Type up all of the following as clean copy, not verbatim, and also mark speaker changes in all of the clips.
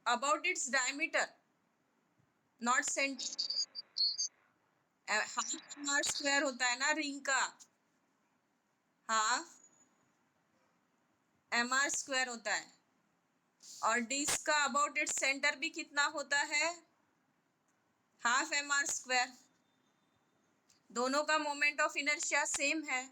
Speaker 1: About its diameter, not centre. Half M R square होता है ना रिंग का, हाफ एम आर स्क्वायर होता है। और डिस्क का अबाउट इट्स सेंटर भी कितना होता है, हाफ एम आर स्क्वायर। दोनों का मोमेंट ऑफ इनर्शिया सेम है।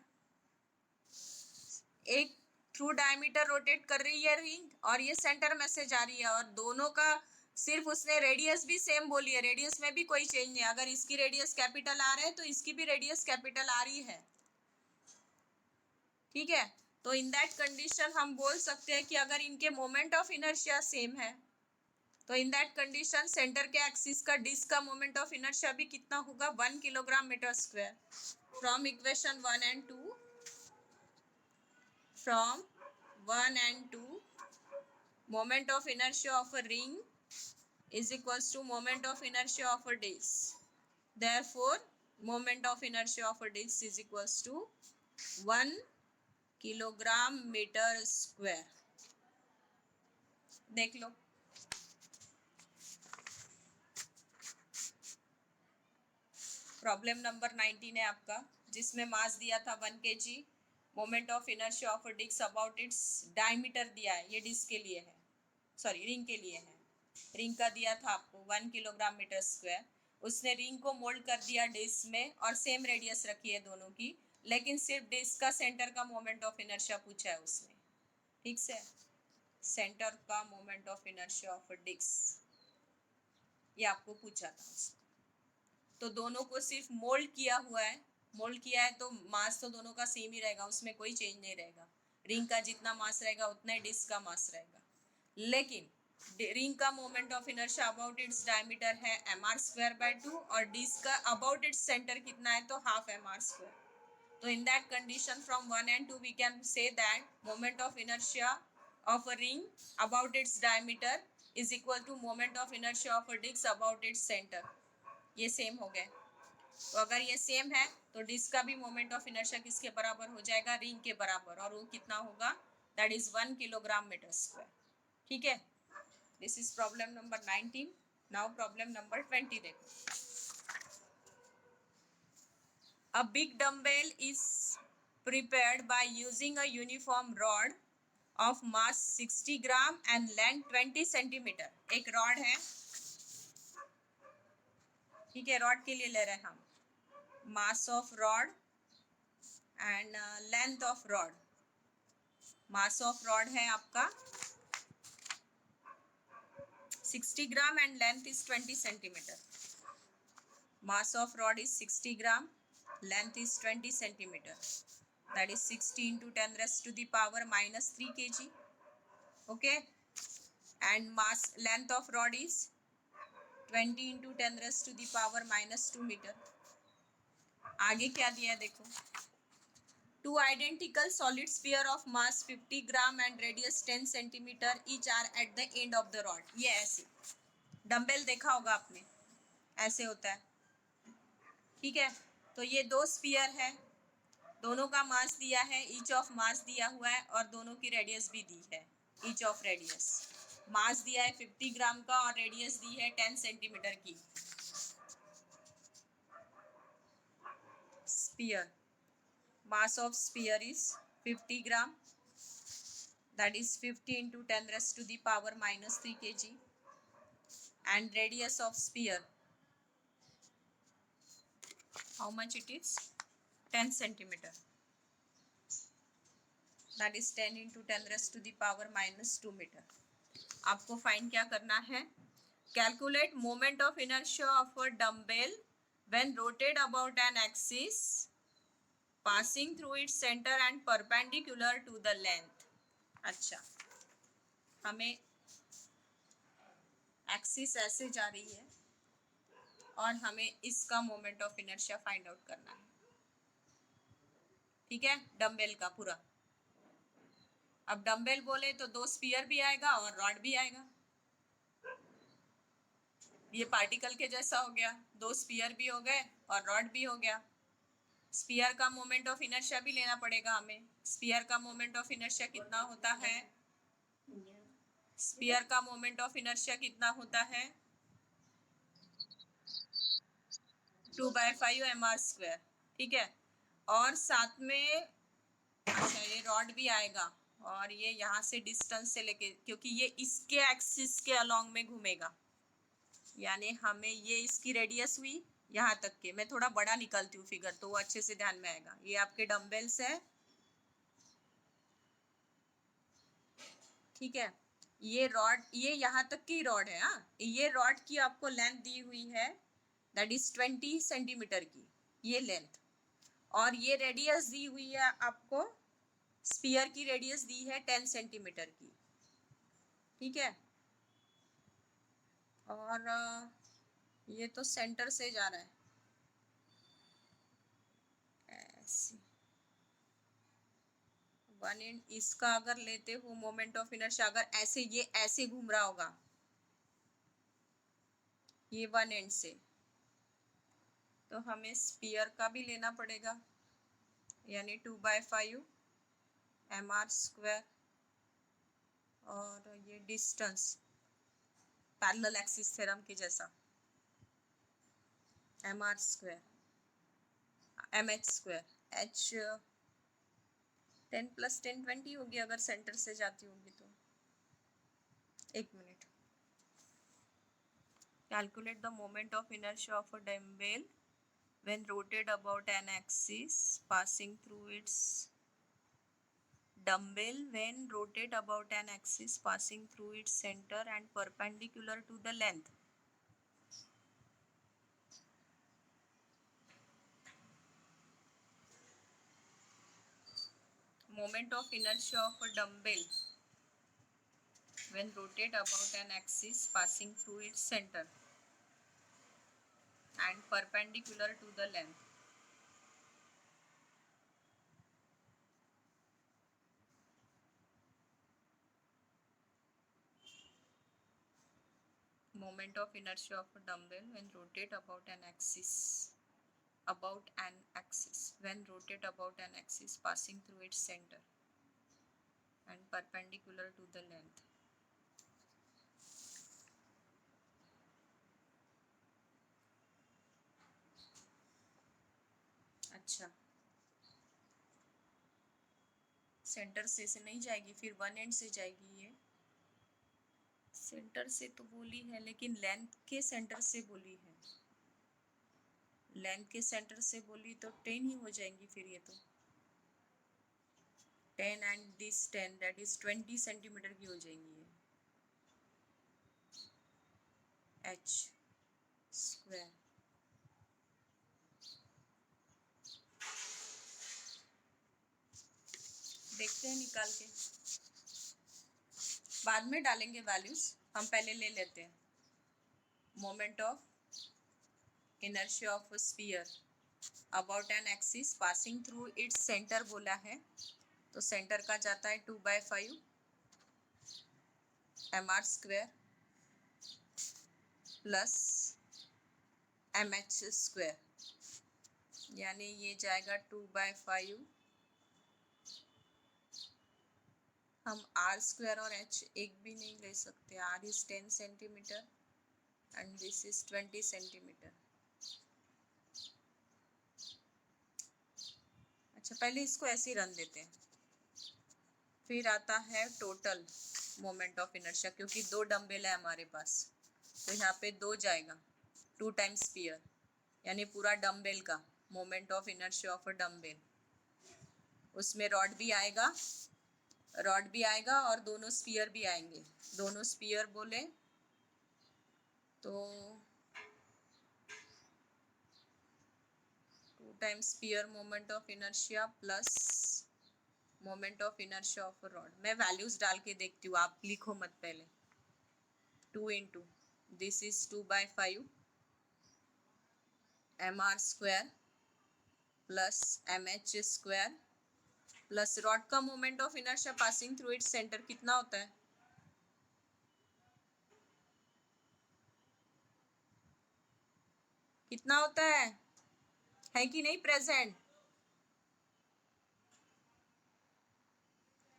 Speaker 1: एक थ्रू डायमीटर रोटेट कर रही है रिंग और ये सेंटर में से जा रही है, और दोनों का सिर्फ उसने रेडियस भी सेम बोली है, रेडियस में भी कोई चेंज नहीं। अगर इसकी रेडियस कैपिटल आर है तो इसकी भी रेडियस कैपिटल आर ही है, ठीक है। तो इन दैट कंडीशन हम बोल सकते हैं कि अगर इनके मोमेंट ऑफ इनर्शिया सेम है तो इन दैट कंडीशन सेंटर के एक्सिस का डिस्क का मोमेंट ऑफ इनर्शिया भी कितना होगा, 1 kilogram metre square. From equation 1 and 2, from 1 and 2, moment of inertia of a ring is equals to moment of inertia of a disc. Therefore, moment of inertia of a disc is equals to 1 kilogram metre square. देख लो, problem number 19 है आपका, जिसमें मास दिया था 1 kg, moment of inertia of a disc about its diameter दिया है, ये डिस्क के लिए है, सॉरी रिंग के लिए है। रिंग का दिया था आपको 1 किलोग्राम मीटर स्क्वायर। उसने रिंग को मोल्ड कर दिया डिस्क में और सेम रेडियस रखी है दोनों की, लेकिन सिर्फ डिस्क का सेंटर का मोमेंट ऑफ इनर्शिया पूछा है उसने, ठीक से। सेंटर का moment of inertia of a disc ये आपको पूछा था उसने। तो दोनों को सिर्फ मोल्ड किया हुआ है, मोल्ड किया है तो मास तो दोनों का सेम ही रहेगा, उसमें कोई चेंज नहीं रहेगा। रिंग का जितना मास रहेगा उतना ही डिस्क का मास रहेगा, लेकिन रिंग का moment of inertia about its diameter है mr²/2 और डिस्क का अबाउट इट्स सेंटर कितना है तो हाफ mr²। तो in that condition from 1 and 2 we can say that moment of inertia of a ring about its diameter is equal to moment of inertia of a disc about its centre. ये same हो गए। तो अगर ये same है तो disc का भी मोमेंट ऑफ इनर्शिया किसके बराबर हो जाएगा, रिंग के बराबर, और वो कितना होगा, that is 1 kilogram metre square, ठीक है। This is problem number 19। Now problem number 20 देखो। अ बिग डम्बेल इज prepared by using a uniform rod of mass 60 gram and length 20 centimetre. एक रॉड है, ठीक है, रॉड के लिए ले रहे हैं हम, mass of rod and length of rod. Mass of rod है आपका 60 gram and length is 20 centimetre. Mass of rod is 60 gram, length is 20 centimetre, that is 60 into 10 raised to the power minus 3 kg, okay, and mass length of rod is 20 into 10 raised to the power minus 2 meter। आगे क्या दिया है देखो, two identical solid sphere of mass 50 gram and radius 10 centimetre each are at the end of the rod। ये ऐसे dumbbell देखा होगा आपने, ऐसे होता है, ठीक है। तो ये दो स्फीयर है, दोनों का मास दिया है, ईच ऑफ मास दिया हुआ है और दोनों की रेडियस भी दी है, ईच ऑफ रेडियस। मास दिया है 50 ग्राम का और रेडियस दी है 10 सेंटीमीटर की। Sphere, mass of sphere is 50 gram, that is 50 into 10 raised to the power minus 3 kg, and radius of sphere, how much it is, 10 centimeter, that is 10 into 10 raised to the power minus 2 meter। आपको find क्या करना है, calculate moment of inertia of a dumbbell when rotate about an axis passing through its centre and perpendicular to the length. अच्छा, हमें axis ऐसे जा रही है और हमें इसका moment of inertia find out करना है, ठीक है, डम्बेल का पूरा। अब डम्बेल बोले तो दो स्पीयर भी आएगा और रॉड भी आएगा, ये पार्टिकल के जैसा हो गया, दो स्पीयर भी हो गए और रॉड भी हो गया। स्पीयर का मोमेंट ऑफ इनर्शिया भी लेना पड़ेगा हमें। स्पीयर का मोमेंट ऑफ इनर्शिया कितना होता है, स्पीयर का मोमेंट ऑफ इनर्शिया कितना होता है? 2/5 mr²। ठीक है, और साथ में अच्छा ये रॉड भी आएगा और ये यहाँ से डिस्टेंस से लेके, क्योंकि ये इसके एक्सिस के अलोंग में घूमेगा, यानी हमें ये इसकी रेडियस हुई यहाँ तक के। मैं थोड़ा बड़ा निकालती हूँ फिगर तो वो अच्छे से ध्यान में आएगा। ये आपके डम्बेल्स है, ठीक है, ये रॉड, ये यहाँ तक की रॉड है। हाँ, ये रॉड की आपको लेंथ दी हुई है, दैट इज 20 सेंटीमीटर की ये लेंथ, और ये रेडियस दी हुई है आपको, स्पीयर की रेडियस दी है 10 सेंटीमीटर की। ठीक है, और ये तो सेंटर से जा रहा है ऐसे, वन एंड इसका अगर लेते हो मोमेंट ऑफ इनर्शिया, अगर ऐसे ये ऐसे घूम रहा होगा ये वन एंड से, तो हमें स्पीयर का भी लेना पड़ेगा, यानी 2/5 mr², और ये डिस्टेंस पैरेलल एक्सिस थ्योरम के जैसा mr², mh², h 10 + 10 20 होगी अगर सेंटर से जाती होगी तो। एक minute, calculate the moment of inertia of a dumbbell when rotated about an axis passing through its dumbbell when rotated about an axis passing through its center and perpendicular to the length. Moment of inertia of a dumbbell when rotated about an axis passing through its center and perpendicular to the length. Moment of inertia of a dumbbell when rotated about an axis when rotated about an axis passing through its center and perpendicular to the length. अच्छा, centre से नहीं जाएगी, फिर one and से जाएगी। ये centre से तो बोली है, लेकिन लेंथ के सेंटर से बोली है, लेंथ के सेंटर से बोली तो 10 ही हो जाएंगी फिर। ये तो 10 and this 10, that is 20 centimetre की हो जाएंगी ये, h²। देखते हैं निकाल के, बाद में डालेंगे वैल्यूज, हम पहले ले लेते हैं। Moment of inertia of sphere about an axis passing through its centre बोला है, तो सेंटर का जाता है 2/5 mr² प्लस mh², यानी ये जाएगा 2/5, हम r² और h एक भी नहीं ले सकते, r is 10 centimetre and this is 20 centimetre. अच्छा, पहले इसको ऐसे ही रन देते हैं, फिर आता है टोटल मोमेंट ऑफ इनर्शिया, क्योंकि दो डंबेल है हमारे पास, तो यहाँ पे 2 जाएगा, 2 टाइम्स स्पीयर, यानी पूरा डंबेल का moment of inertia of a dumbbell. उसमें रॉड भी आएगा और दोनों स्पीयर भी आएंगे। दोनों स्पीयर बोले तो 2 times sphere moment of inertia plus moment of inertia of rod. मैं वैल्यूज डाल के देखती हूँ, आप लिखो मत पहले। 2 into this is 2/5 mr² plus mh² plus rod का moment of inertia passing through its centre कितना होता है? कितना होता है कि नहीं present?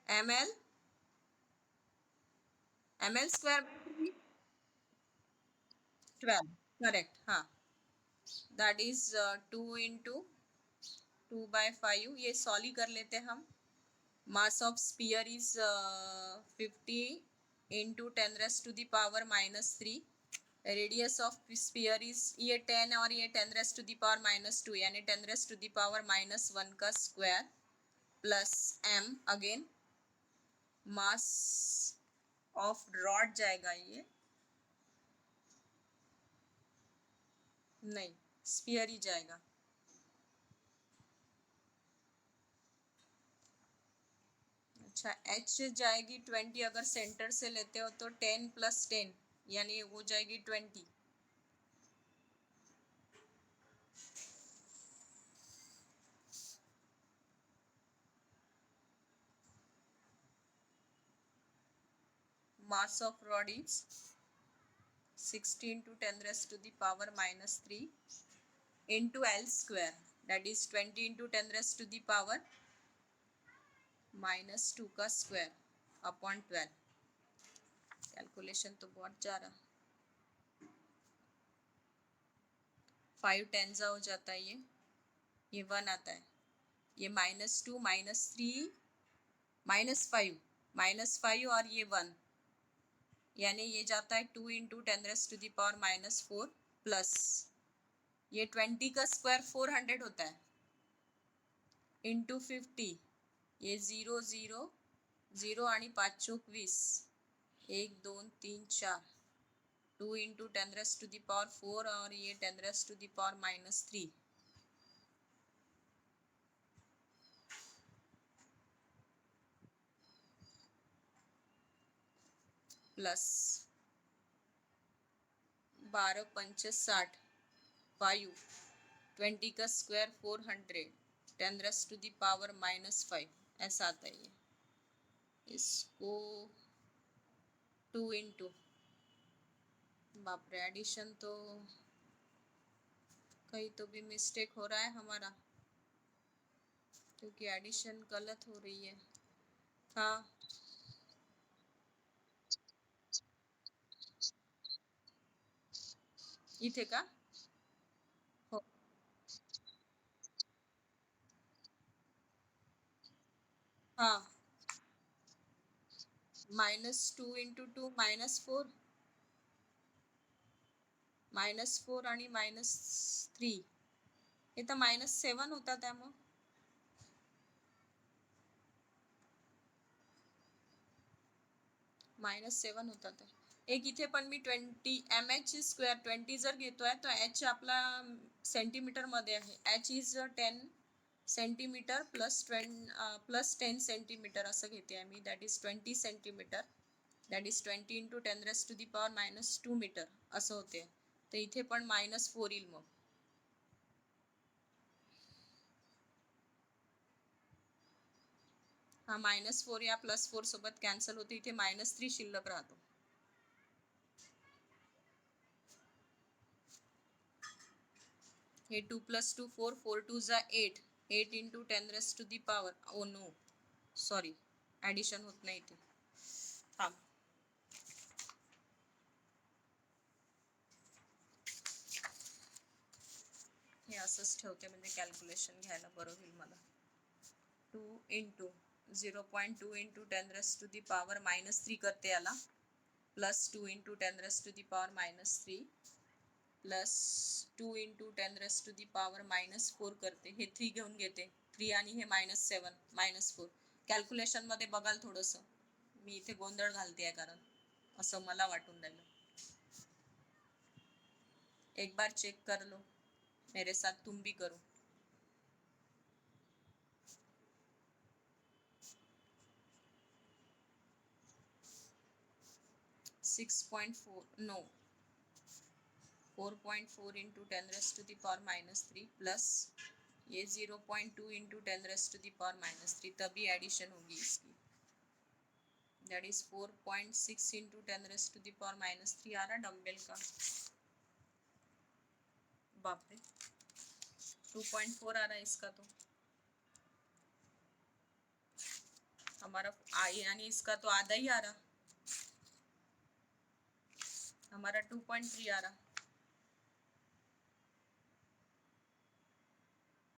Speaker 1: ml ml square 12, correct, हाँ, दैट इज 2 into 2/5, ये सॉल्व कर लेते हैं हम. Mass of sphere is 50 into 10 raised to the power minus 3. Radius of sphere is ये 10 और ये 10 raised to the power minus 2, यानी 10 raised to the power minus 1 का square plus m again. Mass of rod जाएगा ये, नहीं, sphere ही जाएगा. अच्छा, h जाएगी 20, अगर सेंटर से लेते हो तो 10 + 10 यानी हो जाएगी 20. Mass of rod is 60 into 10 raised to the power minus 3 into L square, that is 20 into 10 raised to the power minus 2 का स्क्वायर अपॉन 12. कैलकुलेशन तो बहुत जा रहा. 5 टेंजा हो जाता है ये 1 आता है, ये -2 -3 -5 और ये 1, यानी ये जाता है 2 into 10 raised to the power minus 4 plus ये 20 का स्क्वायर 400 होता है इंटू 50, ये 0 0 0 आणि 5 चौक 20, 1 2 3 4, 2 into 10 raised to the power 4 और ये 10 raised to the power minus 3 plus 12 पंचे 60, 5, 20 का square 400, 10 raised to the power minus 5, ऐसा आता है ये. इसको 2 into, बाप रे, एडिशन तो कहीं तो भी मिस्टेक हो रहा है हमारा, क्योंकि एडिशन गलत हो रही है. हाँ, इथे का हो, हाँ, -2 into 2 -4 -4 आणि -3, हे तर -7 होता त्यामुळे -7 होता ते. एक इथे पण मी 20 mh स्क्वेअर 20 जर घेतोय तर h आपला सेंटीमीटर मध्ये आहे. h is 10 centimetre plus 10 centimetre असं घेते आहे मी, that is 20 centimetre, that is 20 into 10 raised to the power -2 metre असं होते. तर इथे पण -4 येईल मग. हा -4 या +4 सोबत कॅन्सल होते, इथे -3 शिल्लक राहतो. हे 2 + 2 4, 4 2 जा 8, 8 into 10 raised to the power, oh no sorry, addition होत नाही इथे, थांब. हे असंच ठेवते म्हणजे कॅल्क्युलेशन घ्यायला बरं होईल मला. 2 into 0.2 into 10 raised to the power -3 करते याला, plus 2 into 10 raised to the power -3 plus 2 into 10 raised to the power -4 करते, हे 3 घेऊन घेते, 3 आणि हे -7 -4. कॅल्क्युलेशन मध्ये बघाल थोडंसं, मी इथे गोंधळ घालते आहे कारण असं मला वाटून राहिलं. एक बार चेक कर लो, मेरे साथ तुम भी करो. 6.4 no 4.4 into 10 raised to the power -3 plus ये 0.2 into 10 raised to the power -3, तभी एडिशन होगी इसकी, that is 4.6 into 10 raised to the power -3 आ रहा डम्बेल का. बाप रे, 2.4 आ रहा है इसका, तो हमारा यानी इसका तो आधा ही आ रहा. हमारा 2.3 आ रहा।